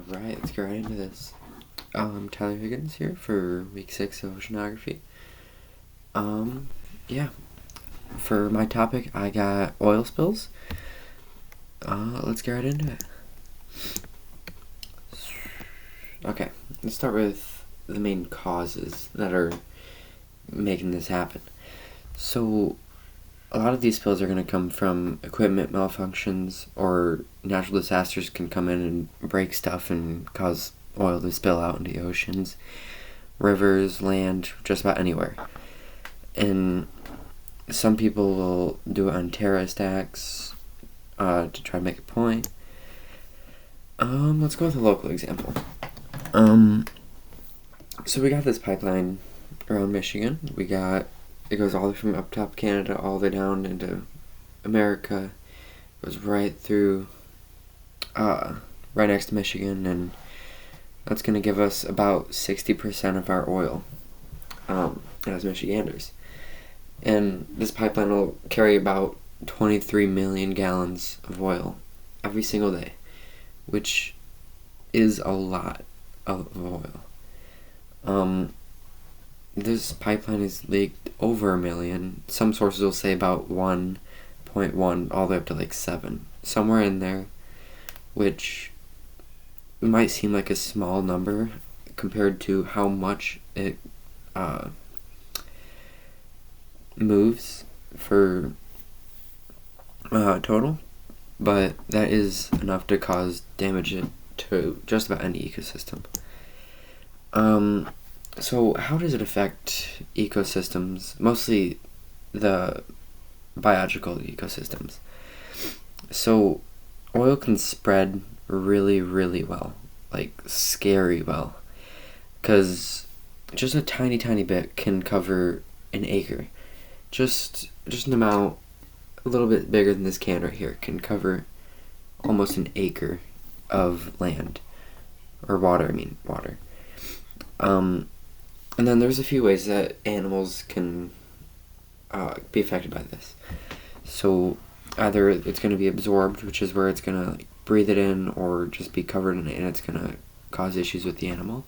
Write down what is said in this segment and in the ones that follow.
Alright, let's get right into this. Tyler Higgins here for week 6 of oceanography. Yeah. For my topic, I got oil spills. Let's get right into it. Okay, let's start with the main causes that are making this happen. So, a lot of these spills are going to come from equipment malfunctions, or natural disasters can come in and break stuff and cause oil to spill out into the oceans, rivers, land, just about anywhere. And some people will do it on terrorist acts to try to make a point. Let's go with a local example. So we got this pipeline around Michigan. It goes all the way from up top Canada all the way down into America. It goes right through, right next to Michigan, and that's going to give us about 60% of our oil as Michiganders. And this pipeline will carry about 23 million gallons of oil every single day, which is a lot of oil. This pipeline is leaked over a million. Some sources will say about 1.1 all the way up to like 7. Somewhere in there, which might seem like a small number compared to how much it moves for total, but that is enough to cause damage to just about any ecosystem. So how does it affect ecosystems? Mostly the biological ecosystems. So oil can spread really, really well, like scary well, because just a tiny, tiny bit can cover an acre. Just an amount a little bit bigger than this can right here can cover almost an acre of land, or water. And then there's a few ways that animals can be affected by this. So either it's going to be absorbed, which is where it's going to breathe it in, or just be covered in it and it's going to cause issues with the animal.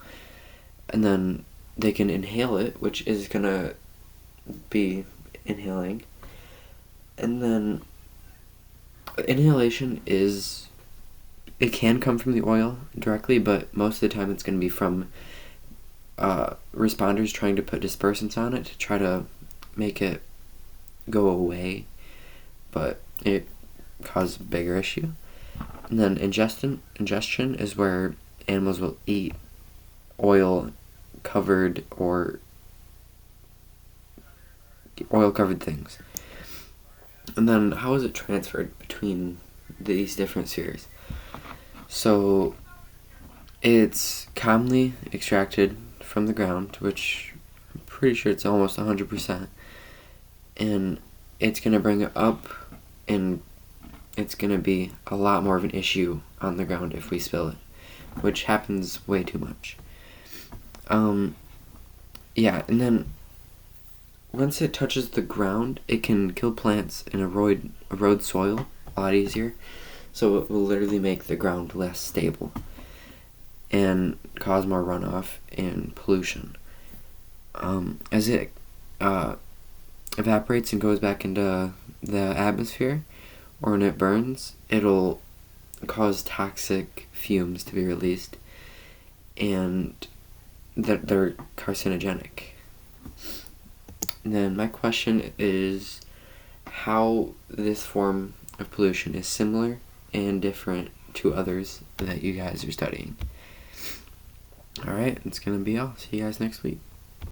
And then they can inhale it, which is going to be inhaling. And then inhalation it can come from the oil directly, but most of the time it's going to be from responders trying to put dispersants on it to try to make it go away, but it causes a bigger issue. And then ingestion is where animals will eat oil covered things. And then how is it transferred between these different spheres? So it's commonly extracted from the ground, which I'm pretty sure it's almost 100%, and it's going to bring it up, and it's going to be a lot more of an issue on the ground if we spill it, which happens way too much. Yeah, and then once it touches the ground, it can kill plants and erode soil a lot easier, so it will literally make the ground less stable and cause more runoff and pollution. As it evaporates and goes back into the atmosphere, or when it burns, it'll cause toxic fumes to be released, and they're carcinogenic. And then my question is how this form of pollution is similar and different to others that you guys are studying. Alright, that's going to be all. See you guys next week.